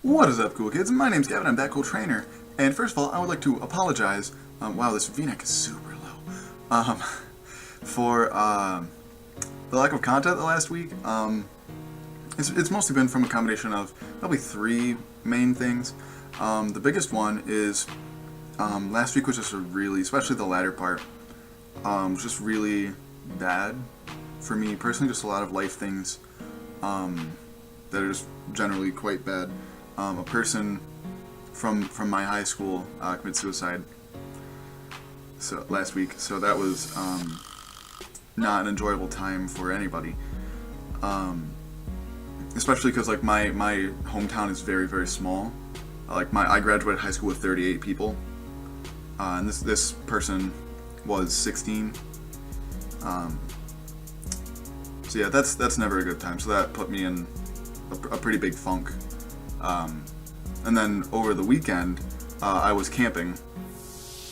What is up, cool kids? My name's Gavin, I'm that cool trainer. And first of all, I would like to apologize, wow, this V-neck is super low, for the lack of content the last week. It's mostly been from a combination of probably three main things. The biggest one is, last week was just especially the latter part, was just really bad for me personally, just a lot of life things, that are just generally quite bad. A person from my high school committed suicide last week, so that was not an enjoyable time for anybody. Especially because like my hometown is very, very small. I graduated high school with 38 people, and this person was 16. So yeah, that's never a good time. So that put me in a pretty big funk. And then over the weekend, I was camping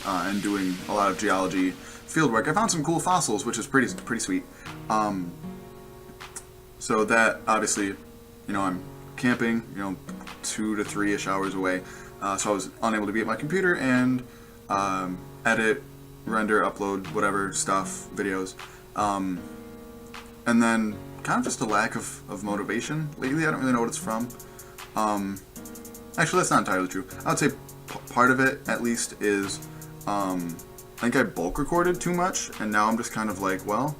and doing a lot of geology field work. I found some cool fossils, which is pretty sweet. So that obviously, I'm camping, 2 to 3-ish hours away. So I was unable to be at my computer and edit, render, upload, whatever stuff, videos. And then kind of just a lack of motivation lately. I don't really know what it's from. Actually, that's not entirely true. I would say part of it, at least, is I think I bulk recorded too much, and now I'm just kind of like, well,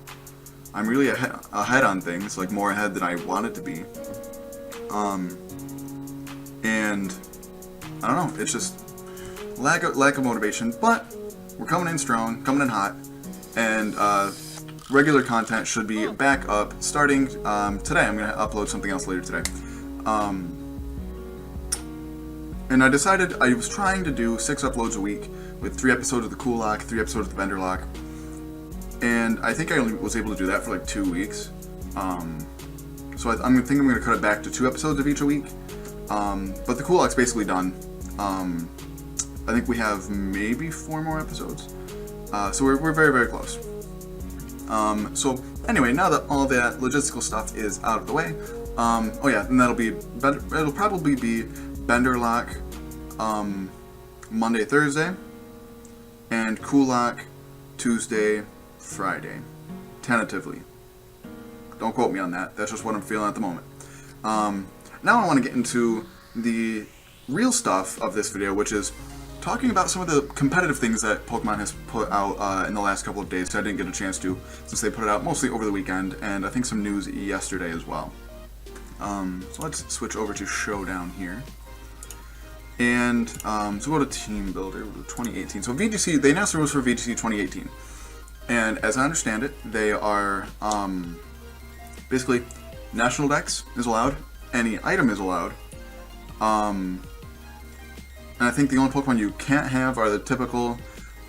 I'm really ahead on things, like more ahead than I wanted to be. And I don't know, it's just lack of motivation, but we're coming in strong, coming in hot, and regular content should be back up starting today. I'm going to upload something else later today. And I decided I was trying to do 6 uploads a week with 3 episodes of the Cool Lock, 3 episodes of the Bender Lock, and I think I only was able to do that for like 2 weeks. So I think I'm going to cut it back to 2 episodes of each a week. But the Cool Lock's basically done. I think we have maybe 4 more episodes. So we're very, very close. So anyway, now that all that logistical stuff is out of the way, oh yeah, and it'll probably be Bender Lock Monday, Thursday, and Cool Lock Tuesday, Friday, tentatively. Don't quote me on that. That's just what I'm feeling at the moment. Now I want to get into the real stuff of this video, which is talking about some of the competitive things that Pokemon has put out in the last couple of days. So I didn't get a chance to, since they put it out mostly over the weekend, and I think some news yesterday as well. So let's switch over to Showdown here. And so we'll go to Team Builder, we'll do 2018. So VGC, they announced the rules for VGC 2018. And as I understand it, they are basically National Dex is allowed, any item is allowed. And I think the only Pokemon you can't have are the typical,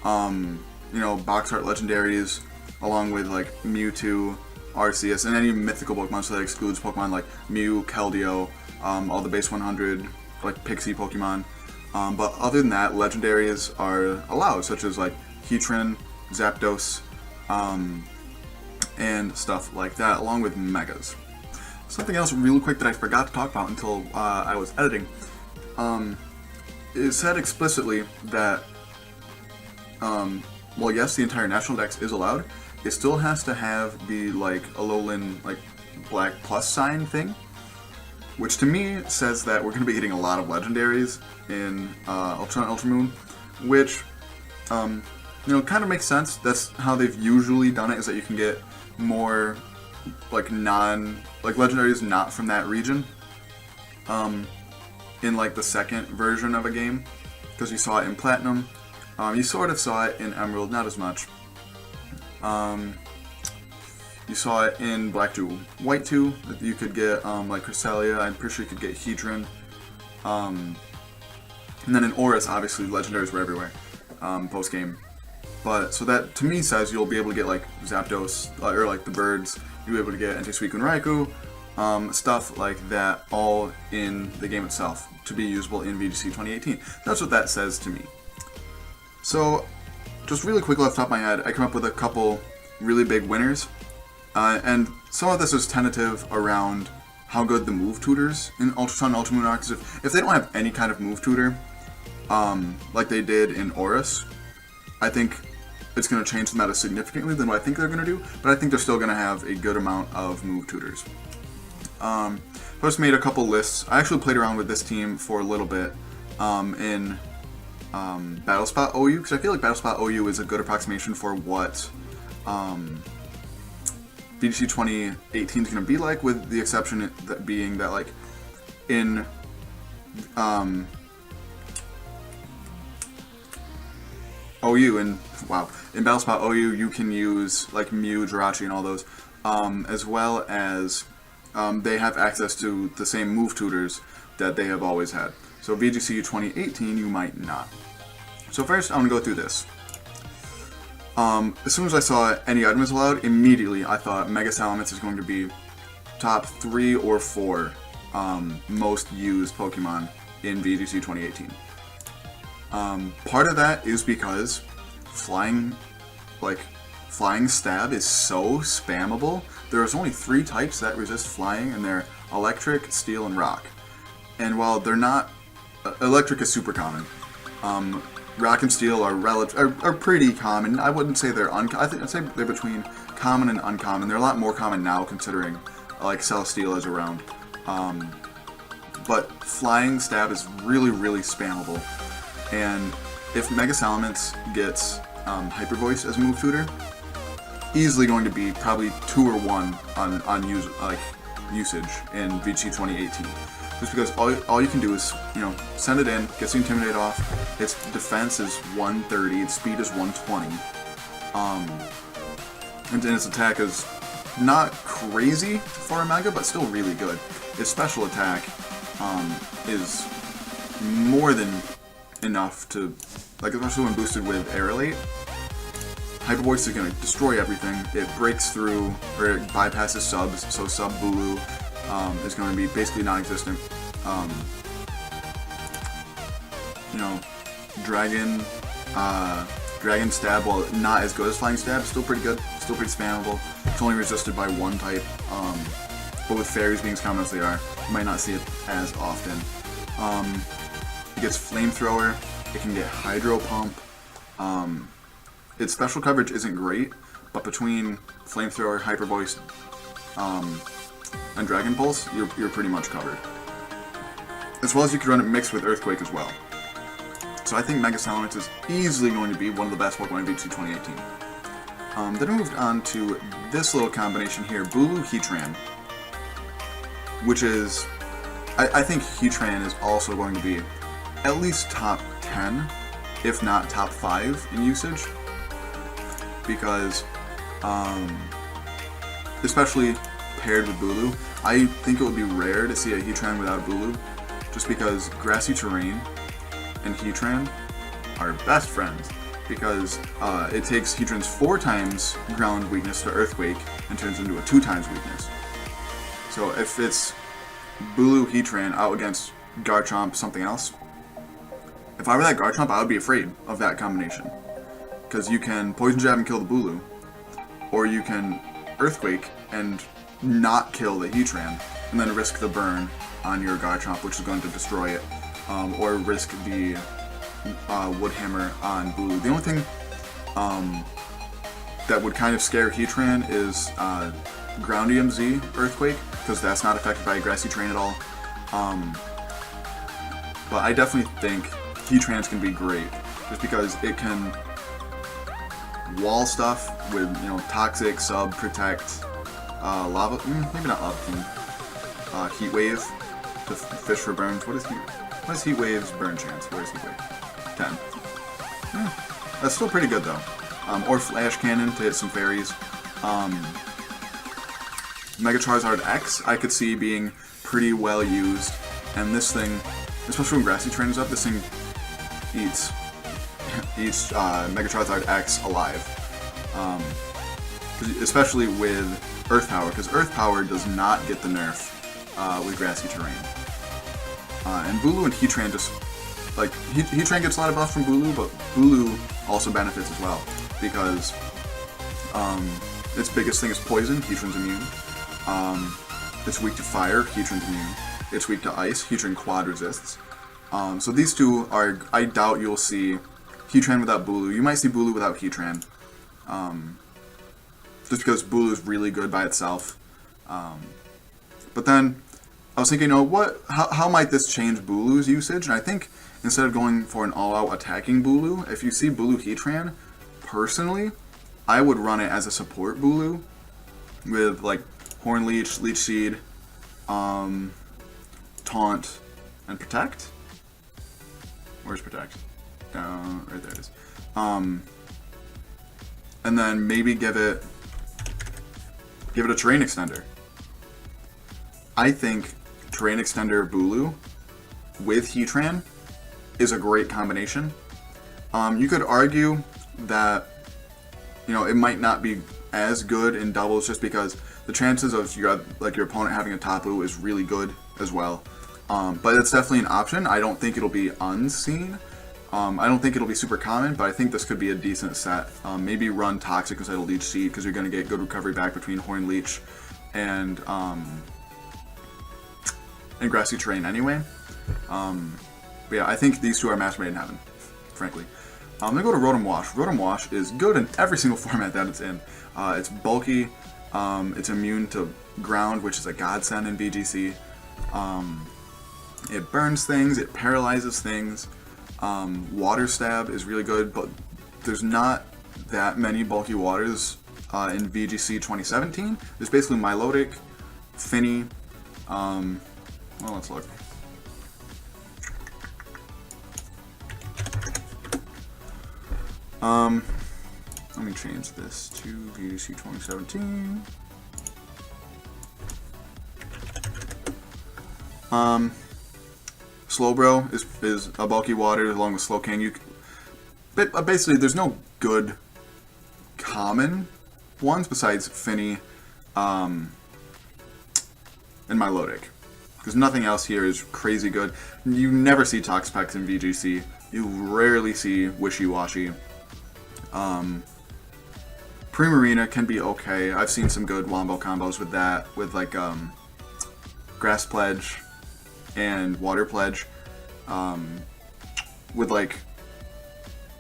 box art legendaries, along with like Mewtwo, Arceus, and any mythical Pokemon. So that excludes Pokemon like Mew, Keldeo, all the base 100, like Pixie Pokemon. But other than that, legendaries are allowed, such as like Heatran, Zapdos, and stuff like that, along with Megas. Something else real quick that I forgot to talk about until I was editing. It said explicitly that, well, yes, the entire National Dex is allowed. It still has to have the, like, Alolan, like, black plus sign thing, which to me says that we're going to be getting a lot of legendaries in Ultra and Ultra Moon, which, kind of makes sense. That's how they've usually done it, is that you can get more, like, legendaries not from that region, in like the second version of a game, because you saw it in Platinum. You sort of saw it in Emerald, not as much. You saw it in Black 2, White 2, that you could get like Cresselia. I'm pretty sure you could get Heatran. And then in Oris, obviously, legendaries were everywhere post game. But so that to me says you'll be able to get like Zapdos or like the birds. You'll be able to get Entei and Raikou. Stuff like that, all in the game itself, to be usable in VGC 2018. That's what that says to me. So, just really quickly off the top of my head, I come up with a couple really big winners, and some of this is tentative around how good the move tutors in Ultra Sun and Ultra Moon are. Because if they don't have any kind of move tutor, like they did in Aurus, I think it's going to change the meta significantly than what I think they're going to do, but I think they're still going to have a good amount of move tutors. I just made a couple lists. I actually played around with this team for a little bit in Battle Spot OU, because I feel like Battle Spot OU is a good approximation for what VGC 2018 is going to be like, with the exception that being that, like, in OU and in Battlespot OU you can use like Mew, Jirachi, and all those, as well as they have access to the same move tutors that they have always had. So VGC 2018 you might not. So first I'm gonna go through this. As soon as I saw any item is allowed, immediately I thought Mega Salamence is going to be top 3 or 4 most used Pokemon in VGC 2018. Part of that is because Flying Stab is so spammable. There's only 3 types that resist flying, and they're Electric, Steel, and Rock. And while they're not, Electric is super common. Rock and Steel are pretty common. I wouldn't say they're I'd say they're between common and uncommon. They're a lot more common now, considering like Celesteela is around. But Flying Stab is really, really spammable. And if Mega Salamence gets Hyper Voice as a move tutor, easily going to be probably 2 or 1 on usage in VGC 2018. Just because all you can do is, send it in, gets the Intimidate off, its defense is 130, its speed is 120, and then its attack is not crazy for a Mega, but still really good. Its special attack is more than enough to, especially when boosted with Aerolate. Hyper Voice is going to destroy everything. It breaks through, or it bypasses subs, so Sub Bulu is going to be basically non-existent. Dragon Stab, while not as good as Flying Stab, still pretty good, still pretty spammable. It's only resisted by 1 type, but with fairies being as common as they are, you might not see it as often. It gets Flamethrower, it can get Hydro Pump. Its special coverage isn't great, but between Flamethrower, Hyper Voice, and Dragon Pulse, you're pretty much covered. As well as you can run it mixed with Earthquake as well. So I think Mega Salamence is easily going to be one of the best Pokemon in VGC 2018. Then I moved on to this little combination here, Bulu Heatran, which is, I think Heatran is also going to be at least top 10, if not top 5 in usage, because, especially paired with Bulu, I think it would be rare to see a Heatran without Bulu, just because Grassy Terrain and Heatran are best friends, because it takes Heatran's 4 times ground weakness to Earthquake and turns into a 2 times weakness. So if it's Bulu Heatran out against Garchomp something else, if I were that Garchomp, I would be afraid of that combination, because you can Poison Jab and kill the Bulu, or you can Earthquake and not kill the Heatran, and then risk the burn on your Garchomp, which is going to destroy it, or risk the Wood Hammer on Bulu. The only thing that would kind of scare Heatran is Ground EMZ Earthquake, because that's not affected by Grassy Terrain at all. But I definitely think Heatran's can be great, just because it can wall stuff with, Toxic, Sub, Protect, Lava, maybe not Lava King, Heat Wave to fish for burns. What is Heat Wave's burn chance? Where is Heat Wave? 10. That's still pretty good though. Or Flash Cannon to hit some fairies. Mega Charizard X I could see being pretty well used, and this thing, especially when Grassy Terrain is up, this thing eats Mega Charizard X alive. Especially with Earth Power, because Earth Power does not get the nerf with Grassy Terrain. And Bulu and Heatran just, Heatran gets a lot of buff from Bulu, but Bulu also benefits as well, because its biggest thing is poison. Heatran's immune. It's weak to fire, Heatran's immune. It's weak to ice, Heatran quad resists. So these two are, I doubt you'll see Heatran without Bulu. You might see Bulu without Heatran. Just because Bulu is really good by itself. But then, I was thinking, how might this change Bulu's usage? And I think instead of going for an all-out attacking Bulu, if you see Bulu Heatran, personally, I would run it as a support Bulu with like Horn Leech, Leech Seed, Taunt, and Protect. Where's Protect? Down, right there it is. And then maybe give it a Terrain Extender. I think Terrain Extender Bulu with Heatran is a great combination. You could argue that it might not be as good in doubles just because the chances of your opponent having a Tapu is really good as well. But it's definitely an option. I don't think it'll be unseen. I don't think it'll be super common, but I think this could be a decent set. Maybe run Toxic instead of Leech Seed because you're going to get good recovery back between Horn Leech and Grassy Terrain anyway. But yeah, I think these two are match made in heaven, frankly. I'm going to go to Rotom Wash. Rotom Wash is good in every single format that it's in. It's bulky, it's immune to ground, which is a godsend in VGC. It burns things, it paralyzes things. Water Stab is really good, but there's not that many bulky waters in VGC 2017. There's basically Milotic, Finny, well, let's look. Let me change this to VGC 2017. Slowbro is a bulky water along with Slowking. Basically, there's no good common ones besides Finny and Milotic. Because nothing else here is crazy good. You never see Toxapex in VGC. You rarely see Wishy-Washy. Primarina can be okay. I've seen some good Wombo combos with that, with like Grass Pledge and Water Pledge. With like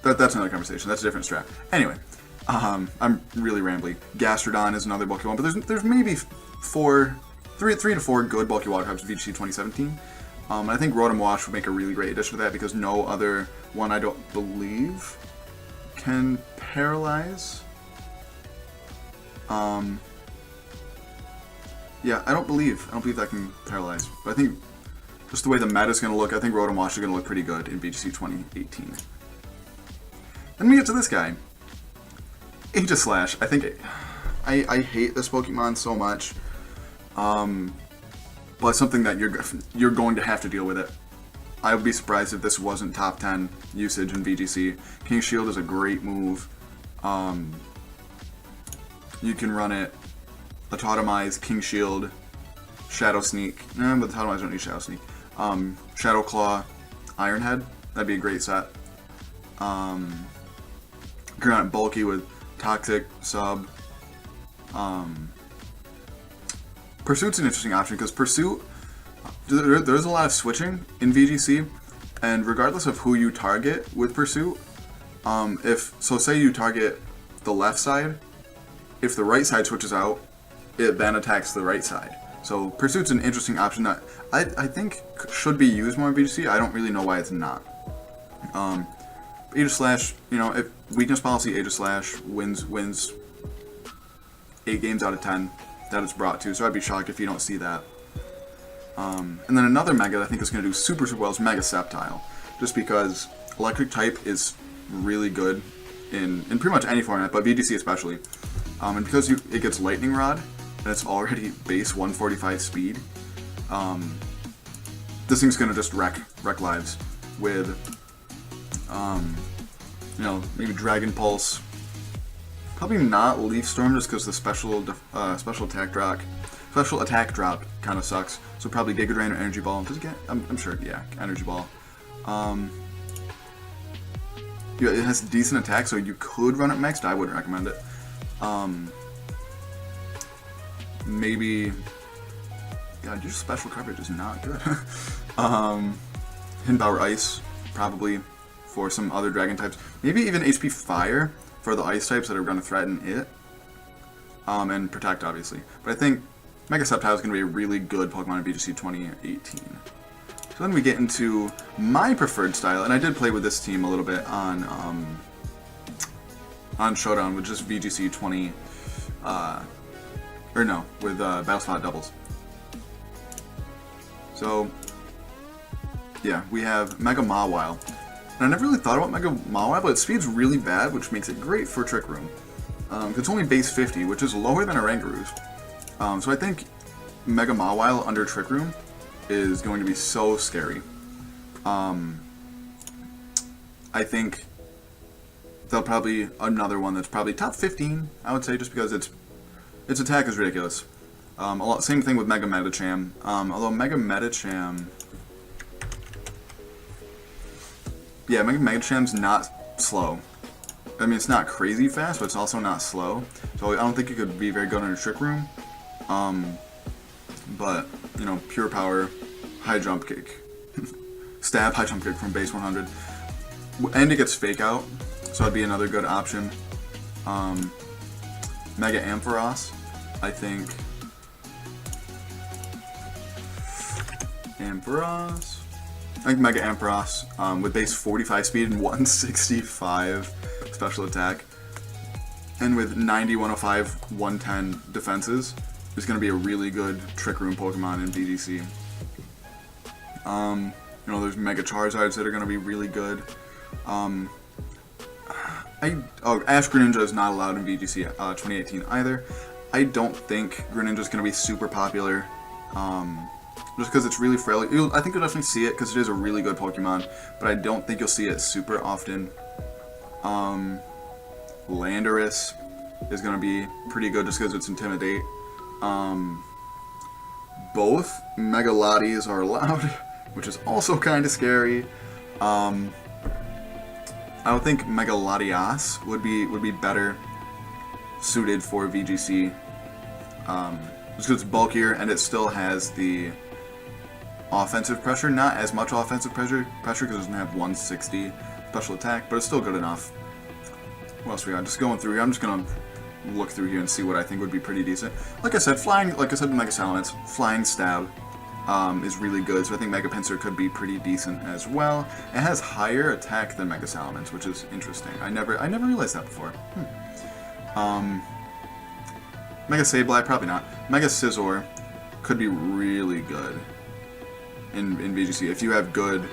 that's another conversation. That's a different strat. Anyway, I'm really rambly. Gastrodon is another bulky one, but there's maybe three to four good bulky water types in VGC 2017. I think Rotom Wash would make a really great addition to that because no other one, I don't believe, can paralyze. Yeah, I don't believe that can paralyze. But I think just the way the meta is going to look, I think Rotom Wash is going to look pretty good in VGC 2018. Then we get to this guy, Aegislash. I think I hate this Pokemon so much, but something that you're going to have to deal with it. I would be surprised if this wasn't top 10 usage in VGC. King Shield is a great move. You can run it, Autotomize, King Shield, Shadow Sneak. But Autotomize don't need Shadow Sneak. Shadow Claw, Iron Head. That'd be a great set. You can run it bulky with Toxic, Sub. Pursuit's an interesting option because Pursuit, there's a lot of switching in VGC, and regardless of who you target with Pursuit, say you target the left side, if the right side switches out, it then attacks the right side. So Pursuit's an interesting option that I think should be used more in VGC. I don't really know why it's not. Aegislash, if weakness policy Aegislash wins 8 games out of 10 that it's brought to, so I'd be shocked if you don't see that. And then another Mega that I think is going to do super well is Mega Sceptile, just because Electric type is really good in pretty much any format, but VGC especially. And because it gets Lightning Rod, and it's already base 145 speed, this thing's going to just wreck lives with, maybe Dragon Pulse. Probably not Leaf Storm just because the special attack drop kind of sucks. So probably Giga Drain or Energy Ball. Does it get? I'm sure. Yeah, Energy Ball. It has decent attack, so you could run it maxed. I wouldn't recommend it. Maybe God, your special coverage is not good. Hidden Power Ice, probably, for some other dragon types. Maybe even HP Fire for the ice types that are going to threaten it. And Protect, obviously. But I think Mega Sceptile is going to be a really good Pokemon in VGC 2018. So then we get into my preferred style, and I did play with this team a little bit on Showdown with just VGC 20, with Battle Spot doubles. So, yeah, we have Mega Mawile. And I never really thought about Mega Mawile, but its speed's really bad, which makes it great for Trick Room. It's only base 50, which is lower than Orangaroos. So I think Mega Mawile under Trick Room is going to be so scary. I think they'll probably another one that's probably top 15, I would say, just because its attack is ridiculous. Same thing with Mega Medicham. Although Mega Medicham, yeah, Mega Medicham's not slow. I mean, it's not crazy fast, but it's also not slow. So I don't think it could be very good under Trick Room. But, you know, Pure Power, High Jump Kick. Stab, High Jump Kick from base 100. And it gets Fake Out, so that'd be another good option. Mega Ampharos, I think. I think Mega Ampharos, with base 45 speed and 165 special attack, and with 90, 105, 110 defenses, is going to be a really good Trick Room Pokemon in VGC. You know, there's Mega Charizards that are going to be really good. Ash Greninja is not allowed in VGC 2018 either. I don't think Greninja is going to be super popular, just because it's really frail. I think you'll definitely see it because it is a really good Pokemon, but I don't think you'll see it super often. Landorus is going to be pretty good just because it's Intimidate. Both Mega Lotties are allowed, which is also kind of scary. I would think Mega Latias would be better suited for VGC, just because it's bulkier and it still has the offensive pressure. Not as much offensive pressure because it doesn't have 160 special attack, but it's still good enough. What else we got? Just going through here. I'm just gonna look through here and see what I think would be pretty decent. Like I said, flying. Like I said, Mega Salamence, Flying Stab is really good. So I think Mega Pinsir could be pretty decent as well. It has higher attack than Mega Salamence, which is interesting. I never realized that before. Mega Sableye, probably not. Mega Scizor could be really good in VGC if you have good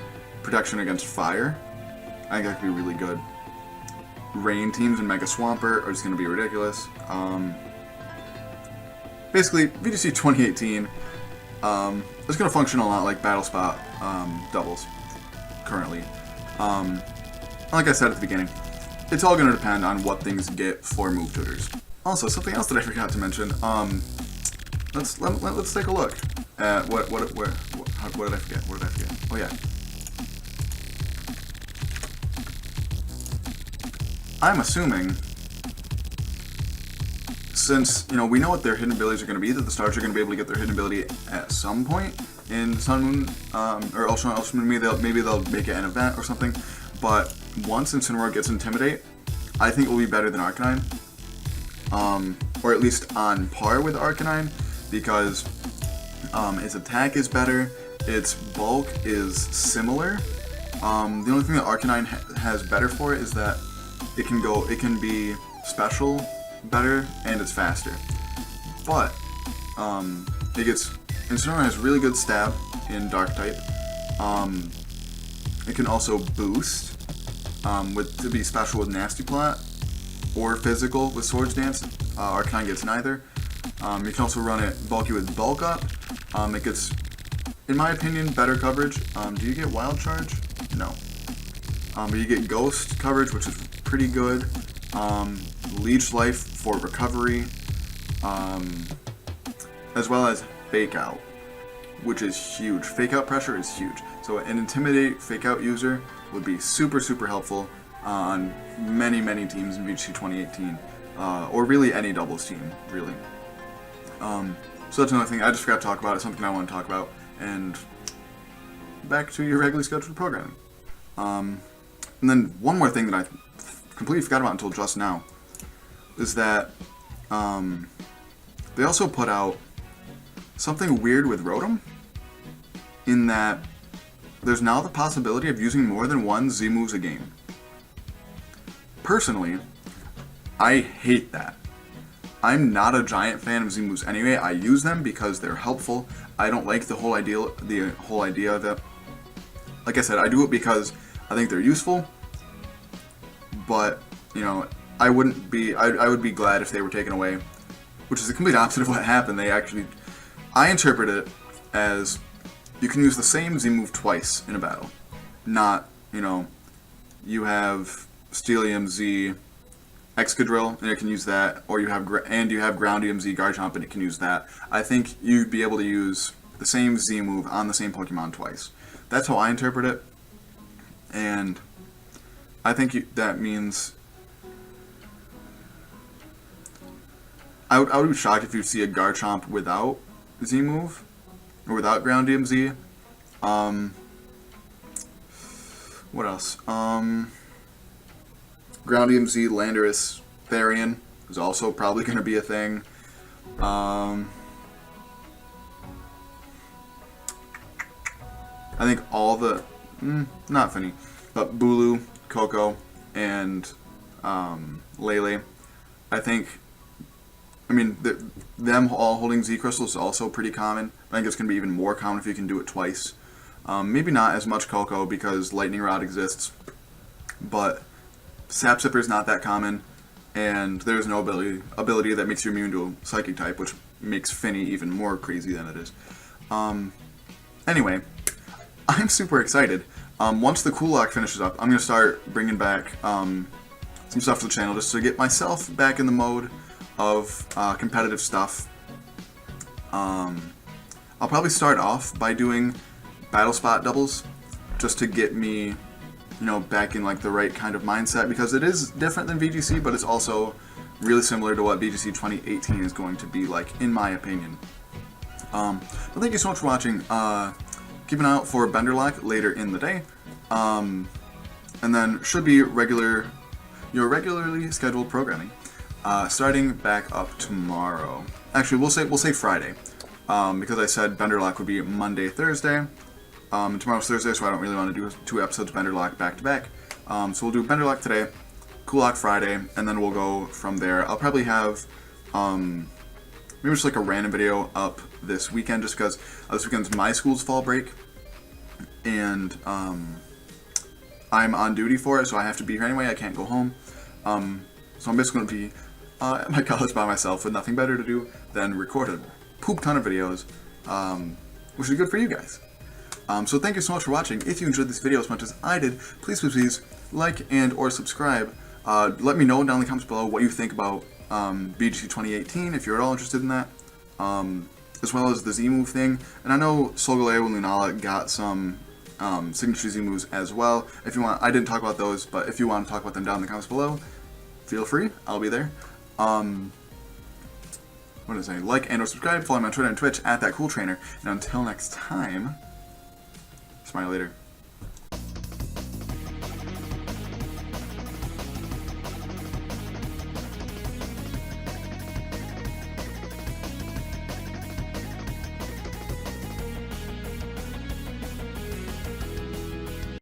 protection against fire. I think that could be really good. Rain teams and Mega Swampert are just going to be ridiculous. Basically, VGC 2018 is going to function a lot like Battle Spot doubles currently. Like I said at the beginning, it's all going to depend on what things get for move tutors. Also, something else that I forgot to mention. Let's take a look at what did I forget? What did I forget? Oh yeah. I'm assuming, since, you know, we know what their hidden abilities are going to be, that the stars are going to be able to get their hidden ability at some point in Sun Moon, or Ultra Moon, maybe they'll make it an event or something, but once Incineroar gets Intimidate, I think it will be better than Arcanine, or at least on par with Arcanine, because its attack is better, its bulk is similar. The only thing that Arcanine has better for it is that it can be special better, and it's faster. But Incineroar has really good stab in Dark type. It can also boost to be special with Nasty Plot, or physical with Swords Dance. Arcanine gets neither. You can also run it bulky with Bulk Up. It gets, in my opinion, better coverage. Do you get Wild Charge? No. But you get Ghost coverage, which is pretty good. Leech Life for recovery, as well as Fake Out, which is huge. Fake Out pressure is huge. So an Intimidate Fake Out user would be super, super helpful on many, many teams in VGC 2018, or really any doubles team, really. So So that's another thing I just forgot to talk about. It's something I want to talk about. And back to your regularly scheduled programming. And then one more thing that I completely forgot about until just now is that they also put out something weird with Rotom, in that there's now the possibility of using more than one Z moves a game. Personally, I hate that. I'm not a giant fan of Z moves anyway. I use them because they're helpful. I don't like the whole idea of it. Like I said, I do it because I think they're useful. But, you know, I would be glad if they were taken away, which is the complete opposite of what happened. I interpret it as you can use the same Z move twice in a battle. Not, you know, you have Steelium Z Excadrill, and it can use that, or you have Groundium Z Garchomp, and it can use that. I think you'd be able to use the same Z move on the same Pokemon twice. That's how I interpret it, and I think that means I would be shocked if you see a Garchomp without Z move, or without Groundium Z. What else? Groundium Z, Landorus, Therian is also probably going to be a thing. I think all the, not funny, but Bulu, Coco, and Lele. Them all holding Z crystals is also pretty common. I think it's going to be even more common if you can do it twice. Maybe not as much Coco because Lightning Rod exists, but Sap Sipper is not that common, and there's no ability that makes you immune to a Psychic type, which makes Finny even more crazy than it is. Anyway, I'm super excited. Once the Cool Lock finishes up, I'm going to start bringing back some stuff to the channel just to get myself back in the mode of competitive stuff. I'll probably start off by doing battle spot doubles just to get me, you know, back in like the right kind of mindset, because it is different than VGC, but it's also really similar to what VGC 2018 is going to be like, in my opinion. But thank you so much for watching. Keep an eye out for Benderlock later in the day, and then should be your regularly scheduled programming starting back up tomorrow. Actually, we'll say Friday, because I said Benderlock would be Monday, Thursday. Tomorrow's Thursday, so I don't really want to do 2 episodes of Benderlock back to back. So we'll do Benderlock today, Cool Lock Friday, and then we'll go from there. I'll probably have maybe just like a random video up this weekend, just because this weekend's my school's fall break, and I'm on duty for it, so I have to be here anyway. I can't go home. So I'm basically going to be at my college by myself with nothing better to do than record a poop ton of videos, which is good for you guys. So thank you so much for watching. If you enjoyed this video as much as I did, please like and or subscribe. Let me know down in the comments below what you think about VGC 2018, if you're at all interested in that, as well as the Z-move thing. And I know Solgaleo and Lunala got some signature Z-moves as well. If you want, I didn't talk about those, but if you want to talk about them down in the comments below, feel free. I'll be there. What did I say? Like and or subscribe. Follow me on Twitter and Twitch at ThatCoolTrainer. And until next time, smile later.